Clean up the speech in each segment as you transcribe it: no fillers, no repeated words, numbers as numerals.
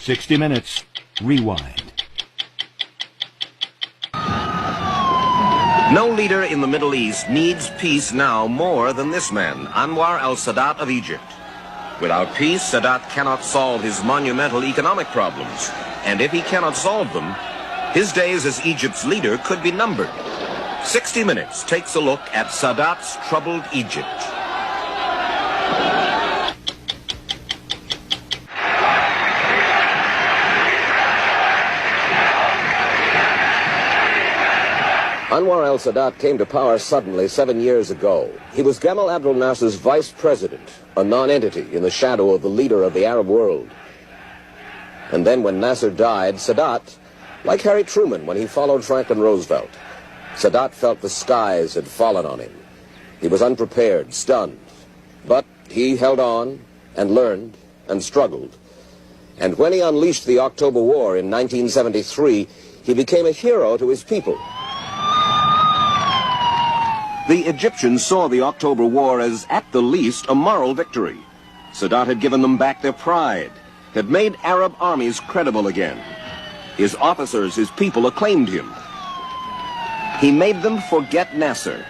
60 Minutes, Rewind. No leader in the Middle East needs peace now more than this man, Anwar al-Sadat of Egypt. Without peace, Sadat cannot solve his monumental economic problems. And if he cannot solve them, his days as Egypt's leader could be numbered. 60 Minutes takes a look at Sadat's troubled Egypt. Anwar al-Sadat came to power suddenly 7 years ago. He was Gamal Abdel Nasser's vice president, a non-entity in the shadow of the leader of the Arab world. And then when Nasser died, Sadat, like Harry Truman when he followed Franklin Roosevelt, Sadat felt the skies had fallen on him. He was unprepared, stunned. But he held on and learned and struggled. And when he unleashed the October War in 1973, he became a hero to his people. The Egyptians saw the October War as, at the least, a moral victory. Sadat had given them back their pride, had made Arab armies credible again. His officers, his people, acclaimed him. He made them forget Nasser.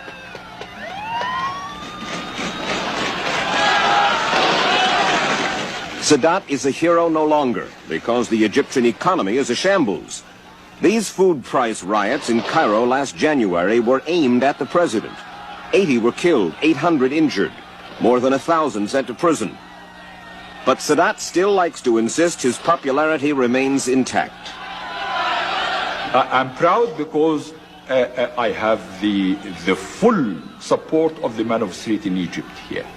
Sadat is a hero no longer because the Egyptian economy is a shambles. These food price riots in Cairo last January were aimed at the president. 80 were killed, 800 injured, more than 1,000 sent to prison. But Sadat still likes to insist his popularity remains intact. I'm proud because I have the full support of the man of street in Egypt here.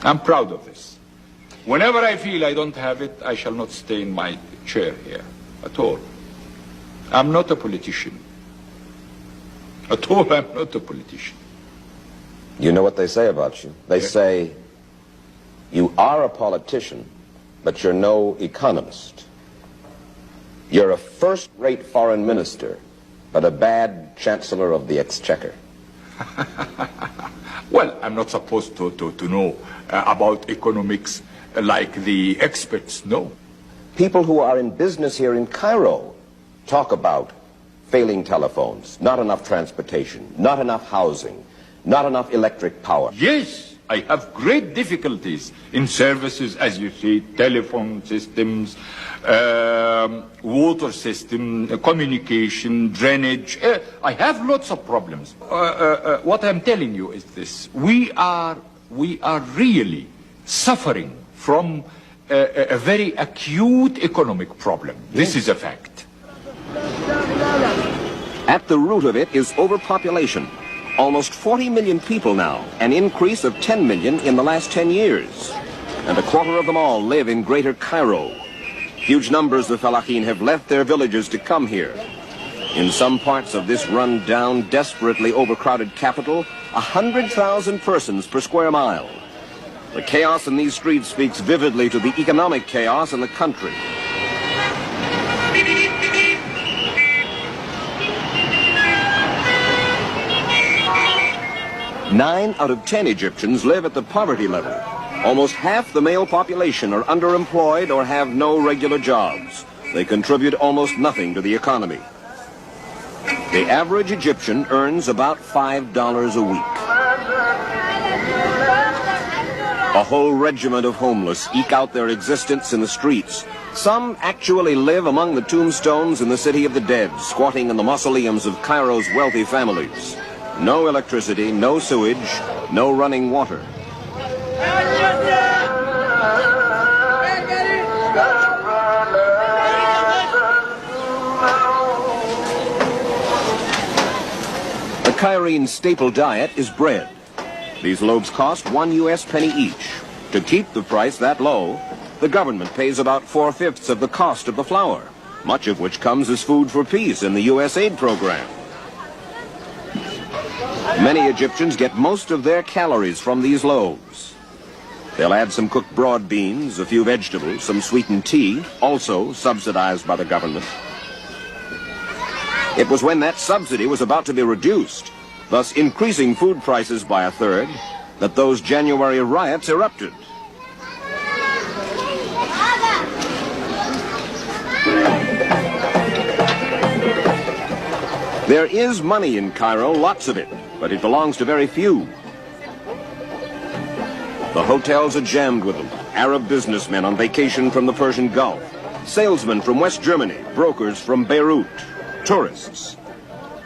I'm proud of this. Whenever I feel I don't have it, I shall not stay in my chair here at all. I'm not a politician. At all, I'm not a politician. You know what they say about you? They say, you are a politician, but you're no economist. You're a first-rate foreign minister, but a bad chancellor of the exchequer. Well, I'm not supposed to know about economics like the experts know. People who are in business here in Cairo talk about failing telephones, not enough transportation, not enough housing, not enough electric power. Yes, I have great difficulties in services, as you see, telephone systems, water system, communication, drainage. I have lots of problems. What I'm telling you is this. We are really suffering from a very acute economic problem. This is a fact. At the root of it is overpopulation. Almost 40 million people now, an increase of 10 million in the last 10 years. And a quarter of them all live in Greater Cairo. Huge numbers of Fellaheen have left their villages to come here. In some parts of this run-down, desperately overcrowded capital, 100,000 persons per square mile. The chaos in these streets speaks vividly to the economic chaos in the country. 9 out of 10 Egyptians live at the poverty level. Almost half the male population are underemployed or have no regular jobs. They contribute almost nothing to the economy. The average Egyptian earns about $5 a week. A whole regiment of homeless eke out their existence in the streets. Some actually live among the tombstones in the city of the dead, squatting in the mausoleums of Cairo's wealthy families. No electricity, no sewage, no running water. The Cairene staple diet is bread. These loaves cost 1 US penny each. To keep the price that low, the government pays about 4/5 of the cost of the flour, much of which comes as food for peace in the US aid program. Many Egyptians get most of their calories from these loaves. They'll add some cooked broad beans, a few vegetables, some sweetened tea, also subsidized by the government. It was when that subsidy was about to be reduced, thus increasing food prices by 1/3, that those January riots erupted. There is money in Cairo, lots of it, but it belongs to very few. The hotels are jammed with them. Arab businessmen on vacation from the Persian Gulf, salesmen from West Germany, brokers from Beirut, tourists.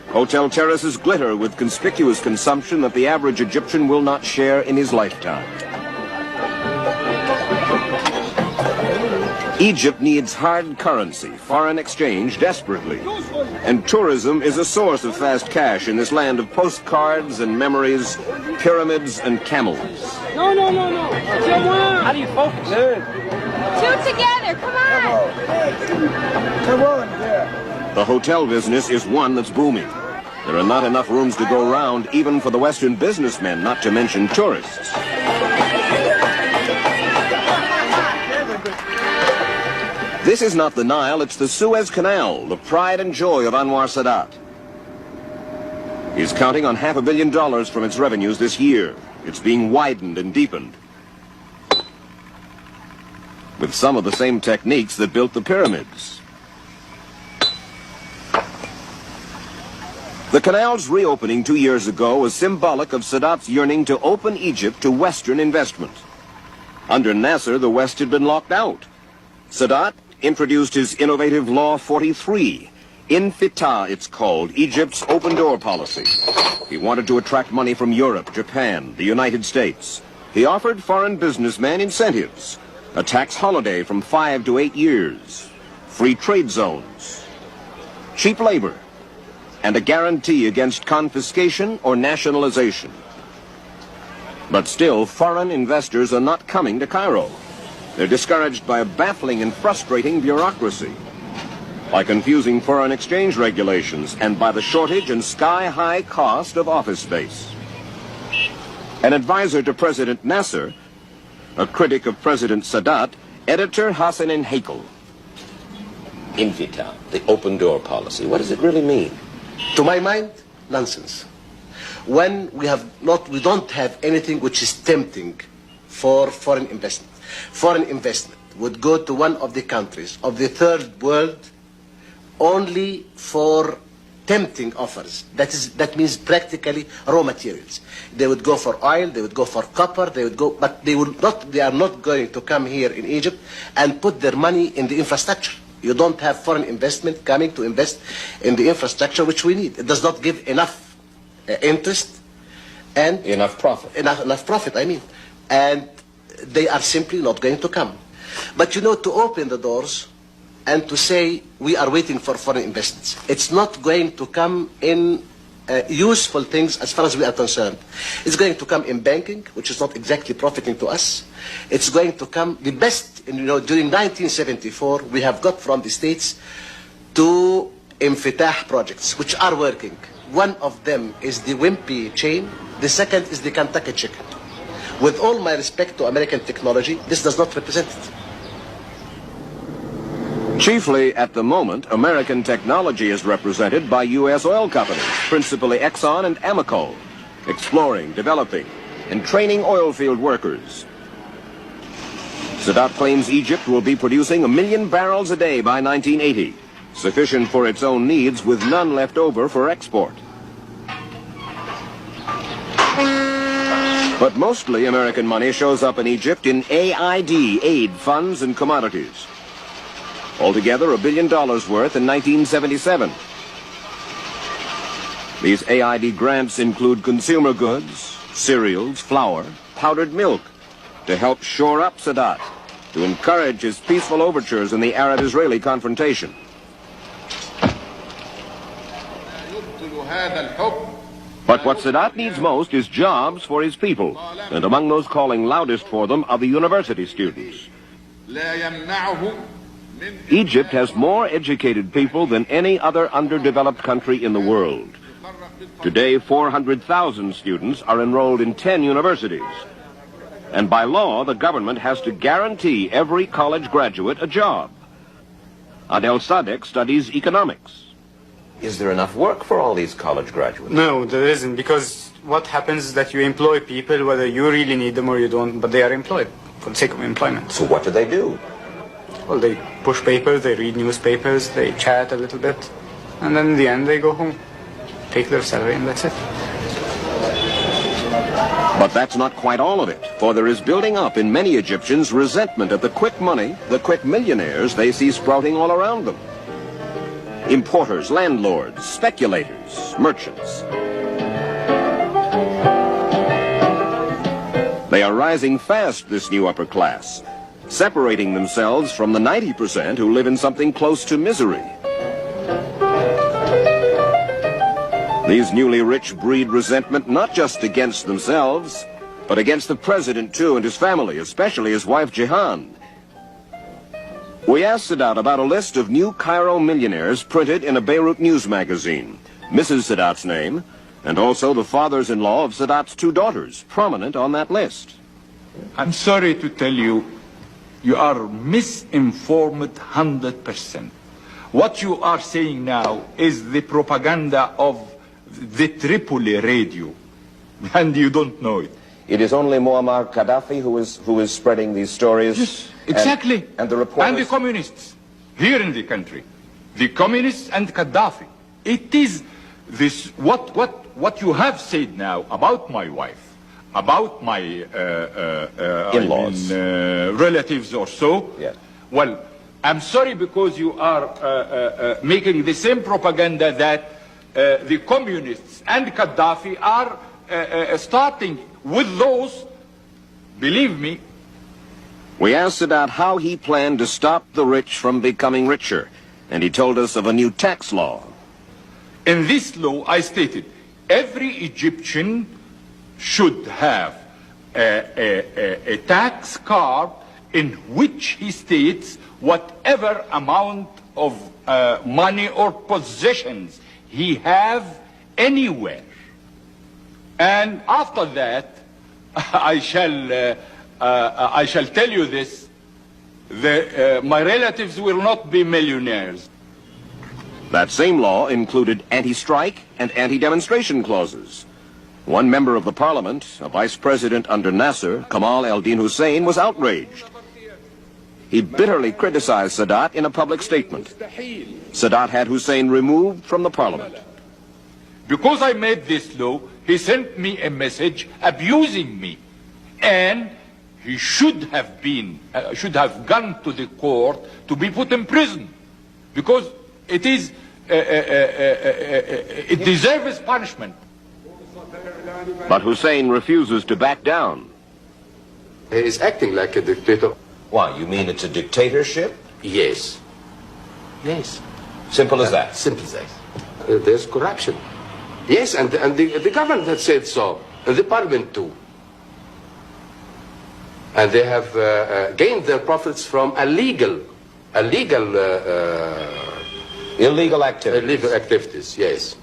Hotel terraces glitter with conspicuous consumption that the average Egyptian will not share in his lifetime. Egypt needs hard currency, foreign exchange, desperately. And tourism is a source of fast cash in this land of postcards and memories, pyramids and camels. No. How do you focus? Two together, come on. Come on, yeah. The hotel business is one that's booming. There are not enough rooms to go round, even for the Western businessmen, not to mention tourists. This is not the Nile, it's the Suez Canal, the pride and joy of Anwar Sadat. He's counting on $500 million from its revenues this year. It's being widened and deepened, with some of the same techniques that built the pyramids. The canal's reopening 2 years ago was symbolic of Sadat's yearning to open Egypt to Western investment. Under Nasser, the West had been locked out. Sadat introduced his innovative Law 43, Infitah it's called, Egypt's open-door policy. He wanted to attract money from Europe, Japan, the United States. He offered foreign businessmen incentives, a tax holiday from 5 to 8 years, free trade zones, cheap labor, and a guarantee against confiscation or nationalization. But still, foreign investors are not coming to Cairo. They're discouraged by a baffling and frustrating bureaucracy, by confusing foreign exchange regulations, and by the shortage and sky-high cost of office space. An advisor to President Nasser, a critic of President Sadat, editor Hassanin Hakel. Infitah, the open-door policy, what does it really mean? To my mind, nonsense. When we don't have anything which is tempting for foreign investment. Foreign investment would go to one of the countries of the third world only for tempting offers. That means practically raw materials. They would go for oil, they would go for copper, but they are not going to come here in Egypt and put their money in the infrastructure. You don't have foreign investment coming to invest in the infrastructure which we need. It does not give enough interest and Enough profit. Enough profit, I mean. And they are simply not going to come. But you know, to open the doors and to say we are waiting for foreign investments, it's not going to come in useful things as far as we are concerned. It's going to come in banking, which is not exactly profiting to us. It's going to come, the best, during 1974, we have got from the States 2 Infitah projects, which are working. One of them is the Wimpy chain. The second is the Kentucky chicken. With all my respect to American technology, this does not represent it. Chiefly, at the moment, American technology is represented by U.S. oil companies, principally Exxon and Amoco, exploring, developing, and training oil field workers. Sadat claims Egypt will be producing 1 million barrels a day by 1980, sufficient for its own needs with none left over for export. But mostly American money shows up in Egypt in AID, aid funds and commodities. Altogether, $1 billion worth in 1977. These AID grants include consumer goods, cereals, flour, powdered milk, to help shore up Sadat, to encourage his peaceful overtures in the Arab-Israeli confrontation. But what Sadat needs most is jobs for his people, and among those calling loudest for them are the university students. Egypt has more educated people than any other underdeveloped country in the world. Today, 400,000 students are enrolled in 10 universities. And by law, the government has to guarantee every college graduate a job. Adel Sadek studies economics. Is there enough work for all these college graduates? No, there isn't, because what happens is that you employ people whether you really need them or you don't, but they are employed for the sake of employment. So what do they do? Well, they push papers, they read newspapers, they chat a little bit, and then in the end they go home. take their salary, and that's it. But that's not quite all of it, for there is building up in many Egyptians resentment at the quick money, the quick millionaires they see sprouting all around them. Importers, landlords, speculators, merchants. They are rising fast, this new upper class, separating themselves from the 90% who live in something close to misery. These newly rich breed resentment not just against themselves, but against the president too and his family, especially his wife Jehan. We asked Sadat about a list of new Cairo millionaires printed in a Beirut news magazine, Mrs. Sadat's name, and also the fathers-in-law of Sadat's two daughters, prominent on that list. I'm sorry to tell you, you are misinformed 100%. What you are saying now is the propaganda of the Tripoli radio, and you don't know it. It is only Muammar Gaddafi who is spreading these stories. Yes, exactly. And the reporters. And the communists here in the country, the communists and Gaddafi. It is this what you have said now about my wife, about my in-laws, relatives or so. Yeah. Well, I'm sorry because you are making the same propaganda that the communists and Gaddafi are starting with those, believe me. We asked Sadat how he planned to stop the rich from becoming richer, and he told us of a new tax law. In this law, I stated, every Egyptian should have a tax card in which he states whatever amount of money or possessions he have anywhere. And after that, I shall tell you this, my relatives will not be millionaires. That same law included anti-strike and anti-demonstration clauses. One member of the parliament, a vice president under Nasser, Kamal el-Din Hussein, was outraged. He bitterly criticized Sadat in a public statement. Sadat had Hussein removed from the parliament. Because I made this law, he sent me a message abusing me, and he should have gone to the court to be put in prison, because it deserves punishment. But Hussein refuses to back down. He is acting like a dictator. Why, you mean it's a dictatorship? Yes. Yes. Simple as that? Simple as that. There's corruption. Yes, and the government has said so, and the parliament too. And they have gained their profits from illegal activities, yes.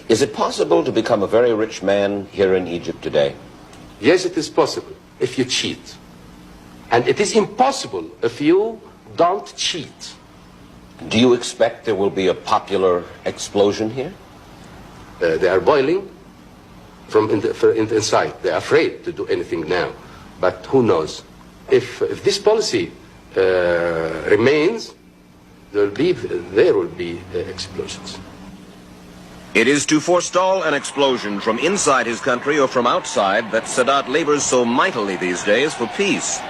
Is it possible to become a very rich man here in Egypt today? Yes, it is possible if you cheat. And it is impossible if you don't cheat. Do you expect there will be a popular explosion here? They are boiling from inside. They are afraid to do anything now. But who knows? If this policy remains, there will be explosions. It is to forestall an explosion from inside his country or from outside that Sadat labors so mightily these days for peace.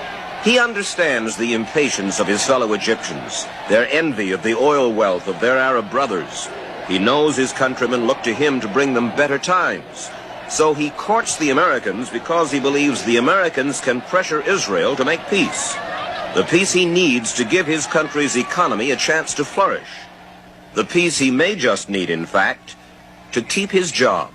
He understands the impatience of his fellow Egyptians, their envy of the oil wealth of their Arab brothers. He knows his countrymen look to him to bring them better times. So he courts the Americans because he believes the Americans can pressure Israel to make peace. The peace he needs to give his country's economy a chance to flourish. The peace he may just need, in fact, to keep his job.